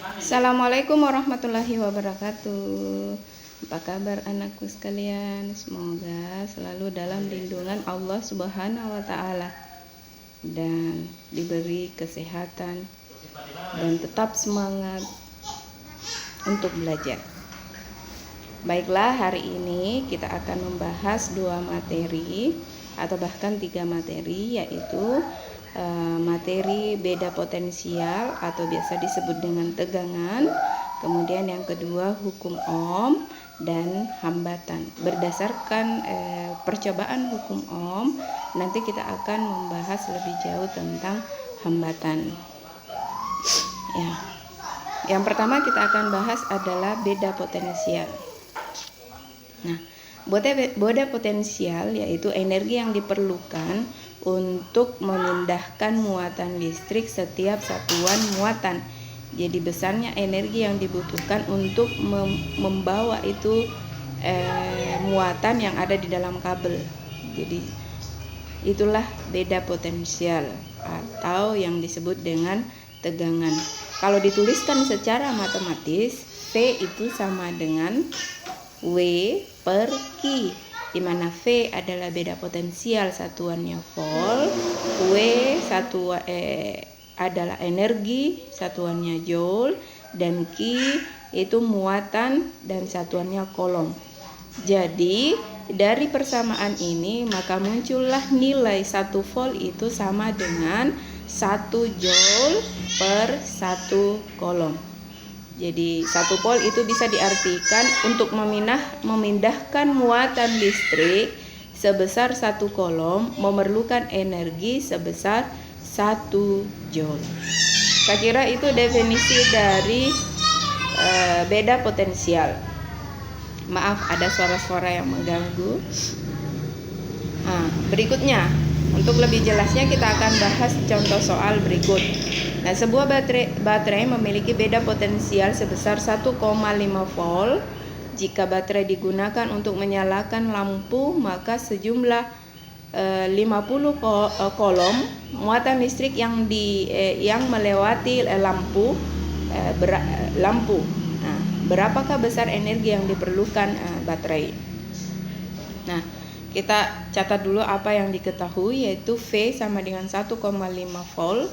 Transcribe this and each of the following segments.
Assalamualaikum warahmatullahi wabarakatuh. Apa kabar anakku sekalian? Semoga selalu dalam lindungan Allah Subhanahu wa taala dan diberi kesehatan dan tetap semangat untuk belajar. Baiklah, hari ini kita akan membahas 2 materi atau bahkan 3 materi, yaitu materi beda potensial atau biasa disebut dengan tegangan, kemudian yang kedua hukum Ohm dan hambatan. Berdasarkan percobaan hukum Ohm, nanti kita akan membahas lebih jauh tentang hambatan. Ya. Yang pertama kita akan bahas adalah beda potensial. Nah, beda potensial yaitu energi yang diperlukan untuk memindahkan muatan listrik setiap satuan muatan. Jadi besarnya energi yang dibutuhkan untuk membawa itu muatan yang ada di dalam kabel. Jadi itulah beda potensial atau yang disebut dengan tegangan. Kalau dituliskan secara matematis, V itu sama dengan W per Q, di mana V adalah beda potensial satuannya volt, W adalah energi satuannya joule, dan Q itu muatan dan satuannya coulomb. Jadi dari persamaan ini maka muncullah nilai 1 volt itu sama dengan 1 joule per 1 coulomb. Jadi 1 volt itu bisa diartikan untuk memindahkan muatan listrik sebesar 1 coulomb memerlukan energi sebesar 1 joule. Saya kira itu definisi dari beda potensial. Maaf, ada suara-suara yang mengganggu. Berikutnya, untuk lebih jelasnya kita akan bahas contoh soal berikut. Nah, sebuah baterai memiliki beda potensial sebesar 1,5 volt. Jika baterai digunakan untuk menyalakan lampu, maka sejumlah 50 coulomb muatan listrik yang melewati lampu. Nah, berapakah besar energi yang diperlukan baterai? Nah, kita catat dulu apa yang diketahui, yaitu V sama dengan 1,5 volt,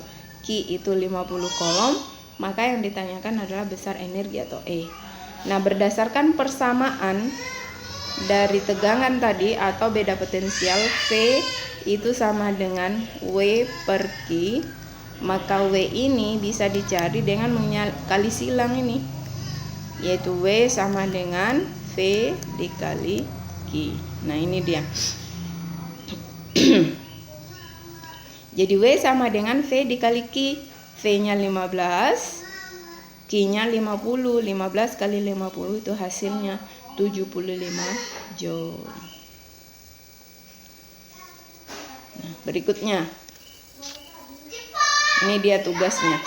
Q itu 50 coulomb, maka yang ditanyakan adalah besar energi atau E. Nah, berdasarkan persamaan dari tegangan tadi atau beda potensial, V itu sama dengan W per Q, maka W ini bisa dicari dengan mengkali silang ini, yaitu W sama dengan V dikali Q. Nah, ini dia. Jadi W sama dengan V dikali Q. V-nya 15, Q-nya 50. 15 kali 50 itu hasilnya 75 joule. Nah, berikutnya. Ini dia tugasnya.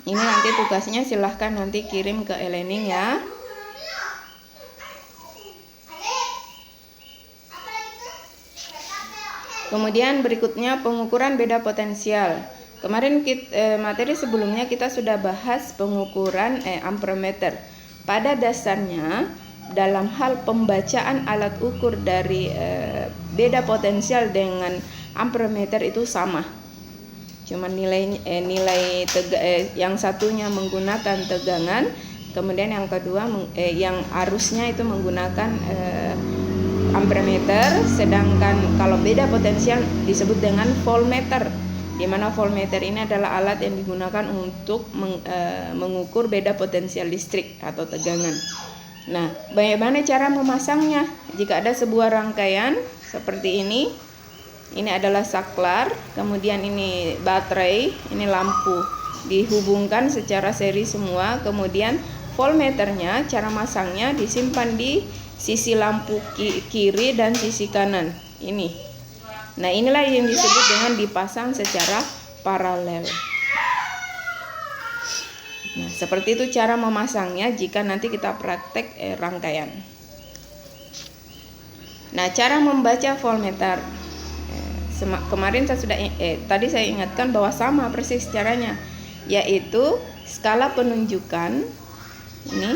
Ini nanti tugasnya silahkan nanti kirim ke e-learning ya. Kemudian berikutnya pengukuran beda potensial. Kemarin materi sebelumnya kita sudah bahas pengukuran ampermeter. Pada dasarnya dalam hal pembacaan alat ukur dari beda potensial dengan ampermeter itu sama. Cuma nilai yang satunya menggunakan tegangan, kemudian yang kedua yang arusnya itu menggunakan ampermeter, sedangkan kalau beda potensial disebut dengan voltmeter, di mana voltmeter ini adalah alat yang digunakan untuk mengukur beda potensial listrik atau tegangan. Nah, bagaimana cara memasangnya? Jika ada sebuah rangkaian seperti ini adalah saklar, kemudian ini baterai, ini lampu, dihubungkan secara seri semua, kemudian voltmeternya cara masangnya disimpan di sisi lampu kiri dan sisi kanan ini. Nah, inilah yang disebut dengan dipasang secara paralel. Nah, seperti itu cara memasangnya jika nanti kita praktek rangkaian. Nah, cara membaca voltmeter. Kemarin tadi saya ingatkan bahwa sama persis caranya, yaitu skala penunjukan. Ini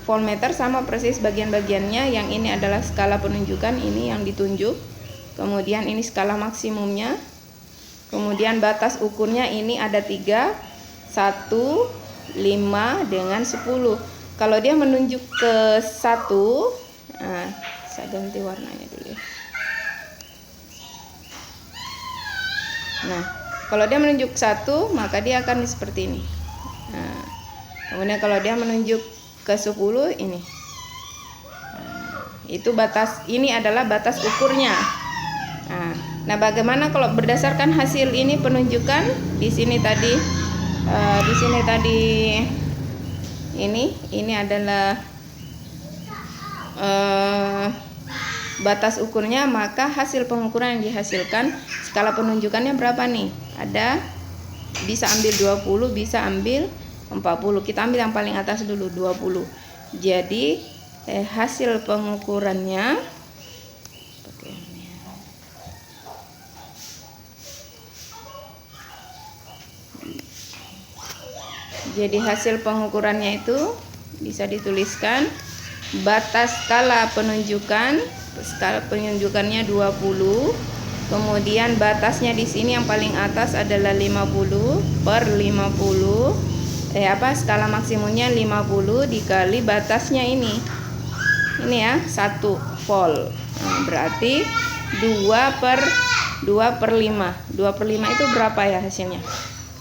voltmeter sama persis bagian-bagiannya. Yang ini adalah skala penunjukan, ini yang ditunjuk. Kemudian ini skala maksimumnya. Kemudian batas ukurnya ini ada 3, 1, 5 dengan 10. Kalau dia menunjuk ke 1, nah, saya ganti warnanya dulu ya. Nah, kalau dia menunjuk 1, maka dia akan seperti ini. Nah, kemudian kalau dia menunjuk ke 10 ini. Itu batas, ini adalah batas ukurnya. Nah, bagaimana kalau berdasarkan hasil ini penunjukan di sini tadi ini adalah batas ukurnya, maka hasil pengukuran yang dihasilkan skala penunjukannya berapa nih? Ada, bisa ambil 20, bisa ambil 40. Kita ambil yang paling atas dulu, 20. Jadi hasil pengukurannya itu bisa dituliskan batas skala penunjukannya 20. Kemudian batasnya di sini yang paling atas adalah 50/50. Skala maksimumnya 50 dikali batasnya ini ya 1 volt. Berarti 2/5. 2/5 itu berapa ya hasilnya?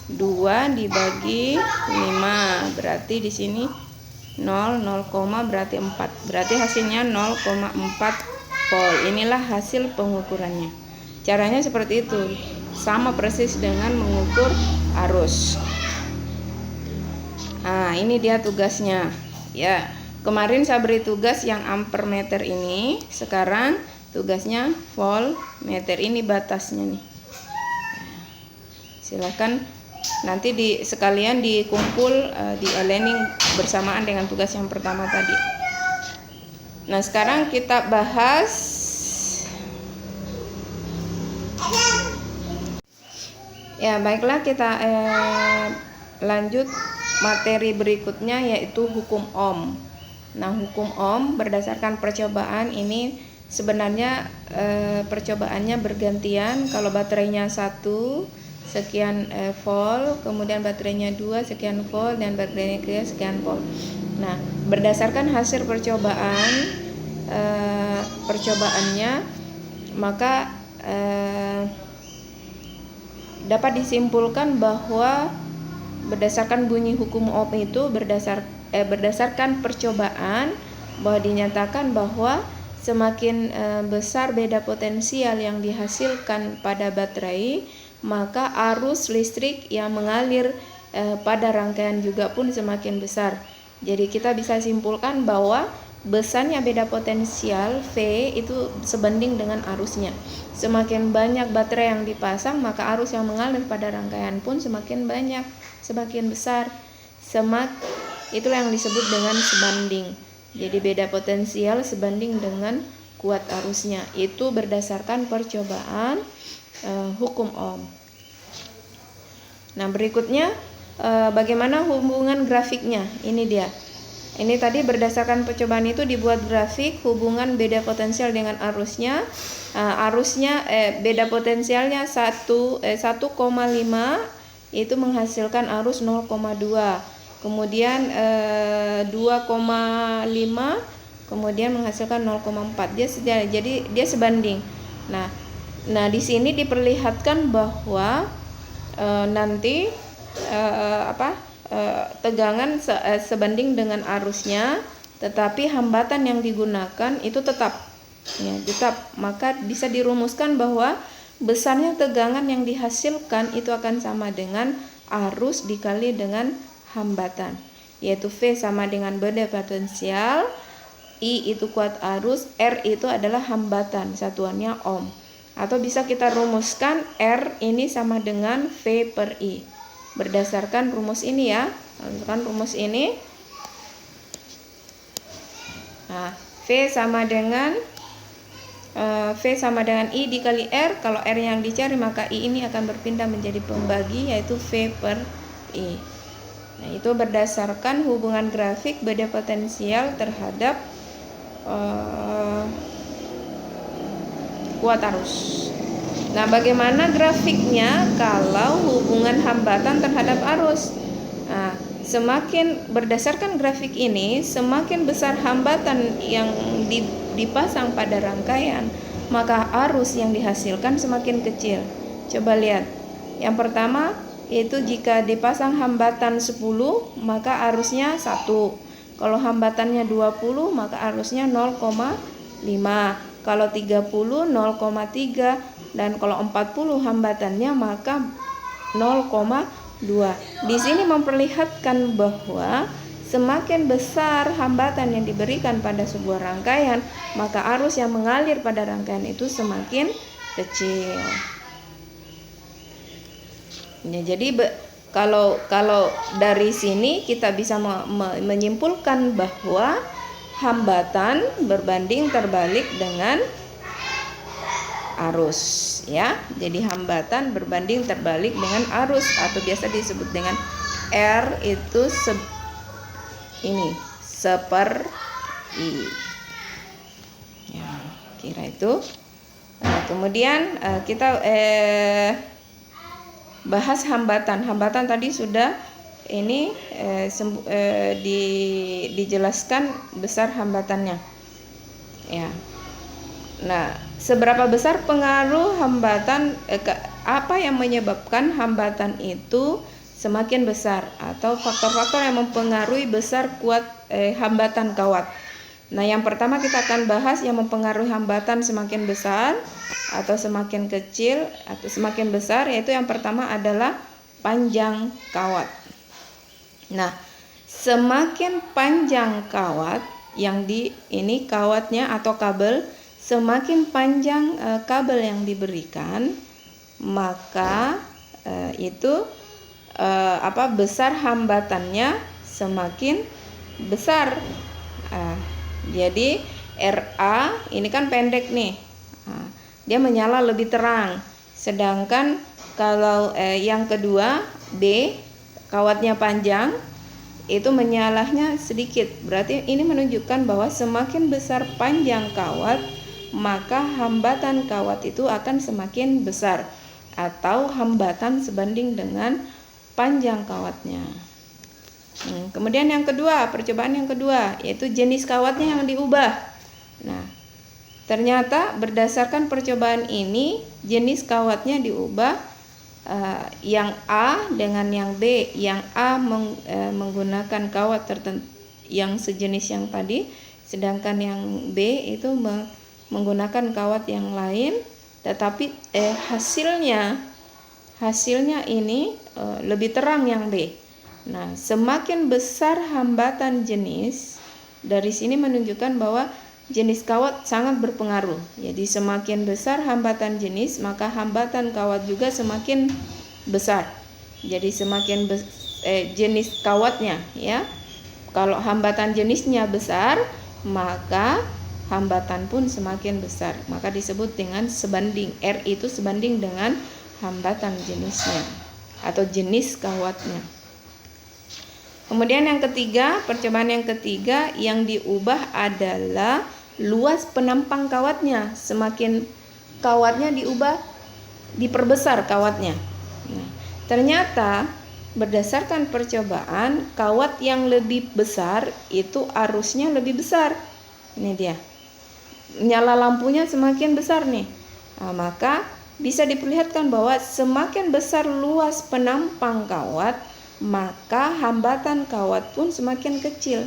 2 dibagi 5, berarti di sini 0, berarti 4. Berarti hasilnya 0,4 volt. Inilah hasil pengukurannya. Caranya seperti itu. Sama persis dengan mengukur arus. Nah, ini dia tugasnya. Ya, kemarin saya beri tugas yang ampermeter ini, sekarang tugasnya voltmeter. Ini batasnya nih. Silakan nanti sekalian dikumpul di e-learning bersamaan dengan tugas yang pertama tadi. Nah, sekarang kita bahas ya, baiklah, kita lanjut materi berikutnya, yaitu hukum Ohm. Nah, hukum Ohm berdasarkan percobaan ini sebenarnya percobaannya bergantian. Kalau baterainya 1 sekian volt, kemudian baterainya 2 sekian volt, dan baterainya 3 sekian volt. Nah, berdasarkan hasil percobaannya, maka dapat disimpulkan bahwa berdasarkan bunyi hukum Ohm itu berdasarkan percobaan, bahwa dinyatakan bahwa semakin besar beda potensial yang dihasilkan pada baterai, maka arus listrik yang mengalir pada rangkaian juga pun semakin besar. Jadi kita bisa simpulkan bahwa besarnya beda potensial V itu sebanding dengan arusnya. Semakin banyak baterai yang dipasang, maka arus yang mengalir pada rangkaian pun semakin banyak, semakin besar. Itulah yang disebut dengan sebanding. Jadi beda potensial sebanding dengan kuat arusnya. Itu berdasarkan percobaan hukum Ohm. Nah, berikutnya bagaimana hubungan grafiknya? Ini dia. Ini tadi berdasarkan percobaan itu dibuat grafik hubungan beda potensial dengan arusnya. Beda potensialnya 1,5 itu menghasilkan arus 0,2. Kemudian 2,5 kemudian menghasilkan 0,4. Jadi dia sebanding. Nah, di sini diperlihatkan bahwa nanti tegangan sebanding dengan arusnya, tetapi hambatan yang digunakan itu tetap. Maka bisa dirumuskan bahwa besarnya tegangan yang dihasilkan itu akan sama dengan arus dikali dengan hambatan, yaitu V sama dengan beda potensial, I itu kuat arus, R itu adalah hambatan, satuannya ohm. Atau bisa kita rumuskan R ini sama dengan V per I. Berdasarkan rumus ini ya. Berdasarkan rumus ini. Nah, V sama dengan I dikali R. Kalau R yang dicari, maka I ini akan berpindah menjadi pembagi, yaitu V per I. Nah, itu berdasarkan hubungan grafik beda potensial terhadap kuat arus. Nah, bagaimana grafiknya kalau hubungan hambatan terhadap arus? Nah, semakin berdasarkan grafik ini, semakin besar hambatan yang dipasang pada rangkaian, maka arus yang dihasilkan semakin kecil. Coba lihat. Yang pertama, yaitu jika dipasang hambatan 10, maka arusnya 1. Kalau hambatannya 20, maka arusnya 0,5. Kalau 30, 0,3. Dan kalau 40 hambatannya, maka 0,2. Di sini memperlihatkan bahwa semakin besar hambatan yang diberikan pada sebuah rangkaian, maka arus yang mengalir pada rangkaian itu semakin kecil. Ya, jadi kalau dari sini kita bisa menyimpulkan bahwa hambatan berbanding terbalik dengan arus, ya. Jadi hambatan berbanding terbalik dengan arus, atau biasa disebut dengan R itu seper I. Ya, kira itu. Kemudian kita bahas hambatan. Hambatan tadi sudah dijelaskan besar hambatannya. Ya. Nah, seberapa besar pengaruh hambatan, apa yang menyebabkan hambatan itu semakin besar, atau faktor-faktor yang mempengaruhi besar kuat hambatan kawat. Nah, yang pertama kita akan bahas yang mempengaruhi hambatan semakin besar atau semakin kecil atau semakin besar, yaitu yang pertama adalah panjang kawat. Nah, semakin panjang kawat yang ini kawatnya atau kabel, semakin panjang kabel yang diberikan, maka besar hambatannya semakin besar. Jadi RA ini kan pendek nih, dia menyala lebih terang. Sedangkan kalau yang kedua B, kawatnya panjang, itu menyalahnya sedikit. Berarti ini menunjukkan bahwa semakin besar panjang kawat, maka hambatan kawat itu akan semakin besar, atau hambatan sebanding dengan panjang kawatnya. Kemudian yang kedua, percobaan yang kedua, yaitu jenis kawatnya yang diubah. Nah, ternyata berdasarkan percobaan ini, jenis kawatnya diubah, yang A dengan yang B. Yang A menggunakan kawat tertentu yang sejenis yang tadi, sedangkan yang B itu menggunakan kawat yang lain, tetapi hasilnya ini lebih terang yang B. Nah, semakin besar hambatan jenis, dari sini menunjukkan bahwa jenis kawat sangat berpengaruh. Jadi semakin besar hambatan jenis, maka hambatan kawat juga semakin besar. Jadi semakin jenis kawatnya, ya. Kalau hambatan jenisnya besar, maka hambatan pun semakin besar. Maka disebut dengan sebanding. R itu sebanding dengan hambatan jenisnya atau jenis kawatnya. Kemudian yang ketiga, percobaan yang ketiga yang diubah adalah luas penampang kawatnya. Semakin kawatnya diubah, diperbesar kawatnya. Nah, ternyata berdasarkan percobaan, kawat yang lebih besar itu arusnya lebih besar. Ini dia, nyala lampunya semakin besar nih. Nah, maka bisa diperlihatkan bahwa semakin besar luas penampang kawat, maka hambatan kawat pun semakin kecil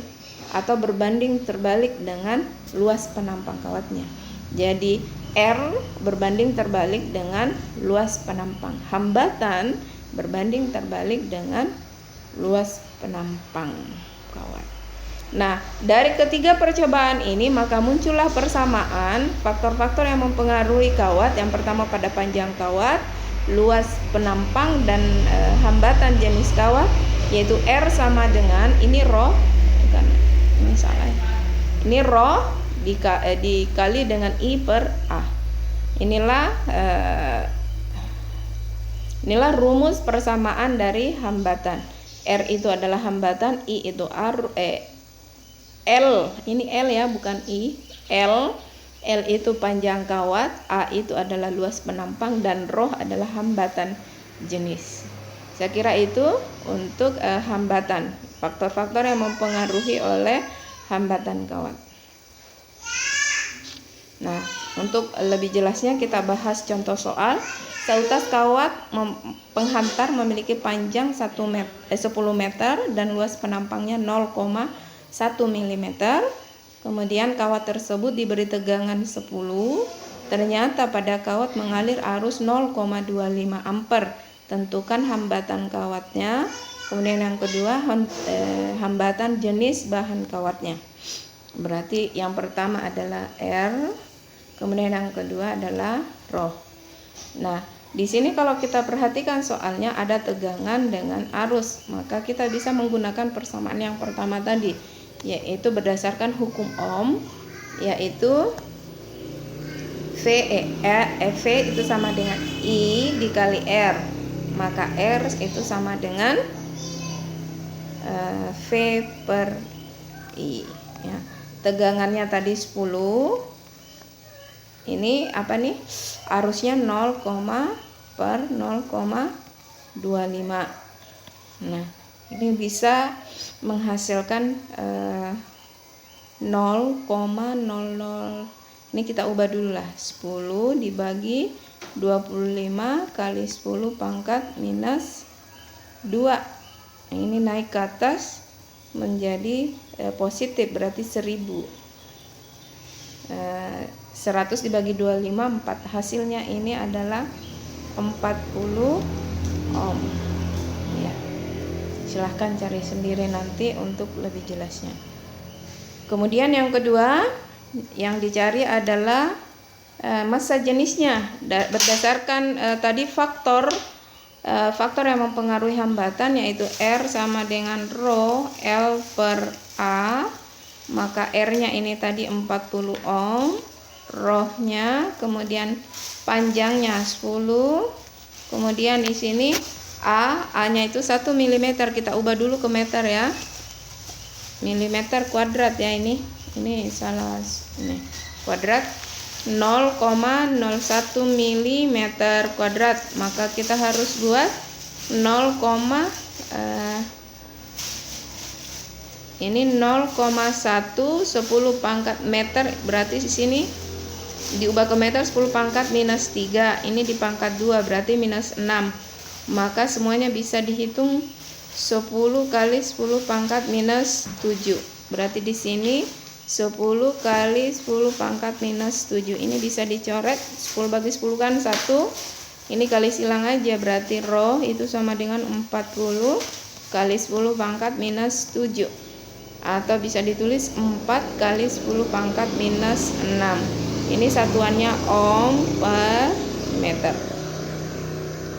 atau berbanding terbalik dengan luas penampang kawatnya. Jadi R berbanding terbalik dengan luas penampang. Hambatan berbanding terbalik dengan luas penampang kawat. Nah, dari ketiga percobaan ini maka muncullah persamaan faktor-faktor yang mempengaruhi kawat. Yang pertama pada panjang kawat, luas penampang, dan hambatan jenis kawat, yaitu R sama dengan ini rho, bukan, ini salah ya. Ini rho dikali dengan I per A. Inilah rumus persamaan dari hambatan. R itu adalah hambatan, I itu L, ini L ya bukan I, L itu panjang kawat, A itu adalah luas penampang, dan roh adalah hambatan jenis. Saya kira itu untuk hambatan, faktor-faktor yang mempengaruhi oleh hambatan kawat. Nah, untuk lebih jelasnya kita bahas contoh soal. Seutas kawat penghantar memiliki panjang 10 meter dan luas penampangnya 0,1 mm. Kemudian kawat tersebut diberi tegangan 10. Ternyata pada kawat mengalir arus 0,25 ampere. Tentukan hambatan kawatnya. Kemudian yang kedua, hambatan jenis bahan kawatnya. Berarti yang pertama adalah R, kemudian yang kedua adalah roh. Nah, di sini kalau kita perhatikan soalnya ada tegangan dengan arus, maka kita bisa menggunakan persamaan yang pertama tadi, yaitu berdasarkan hukum Ohm, yaitu V itu sama dengan I dikali R, maka R itu sama dengan V per I ya. Tegangannya tadi 10, ini apa nih, arusnya 0,25. Nah, ini bisa menghasilkan 0,00. Ini kita ubah dulu lah, 10 dibagi 25 kali 10 pangkat minus 2. Nah, ini naik ke atas menjadi positif, berarti 1000. 100 dibagi 25, 4. Hasilnya ini adalah 40 ohm ya. Silahkan cari sendiri nanti untuk lebih jelasnya. Kemudian yang kedua yang dicari adalah massa jenisnya. Berdasarkan tadi faktor yang mempengaruhi hambatan, yaitu R sama dengan rho L per A, maka R-nya ini tadi 40 ohm, rohnya kemudian panjangnya 10, kemudian di sini A-nya itu 1 mm, kita ubah dulu ke meter ya, milimeter kuadrat ya, ini salah, ini kuadrat 0,01 mm kuadrat, maka kita harus buat 0,10 pangkat meter, berarti di sini diubah ke meter 10 pangkat minus 3, ini di pangkat 2 berarti minus 6, maka semuanya bisa dihitung 10 kali 10 pangkat minus 7, berarti di sini 10 kali 10 pangkat minus 7, ini bisa dicoret, 10 bagi 10 kan 1, ini kali silang aja, berarti rho itu sama dengan 40 kali 10 pangkat minus 7, atau bisa ditulis 4 kali 10 pangkat minus 6. Ini satuannya ohm per meter.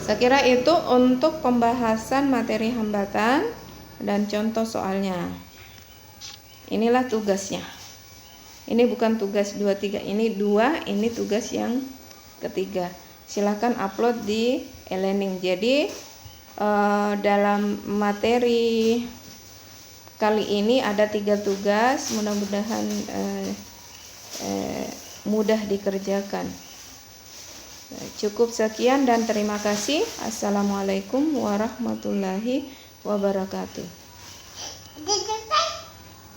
Saya kira itu untuk pembahasan materi hambatan dan contoh soalnya. Inilah tugasnya. Ini bukan tugas 2, 3, ini 2, ini tugas yang ketiga. Silahkan upload di e-learning. Jadi dalam materi kali ini ada 3 tugas, mudah-mudahan mudah dikerjakan. Cukup sekian dan terima kasih. Assalamualaikum warahmatullahi wabarakatuh.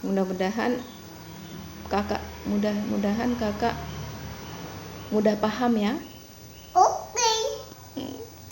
Mudah-mudahan kakak mudah paham ya.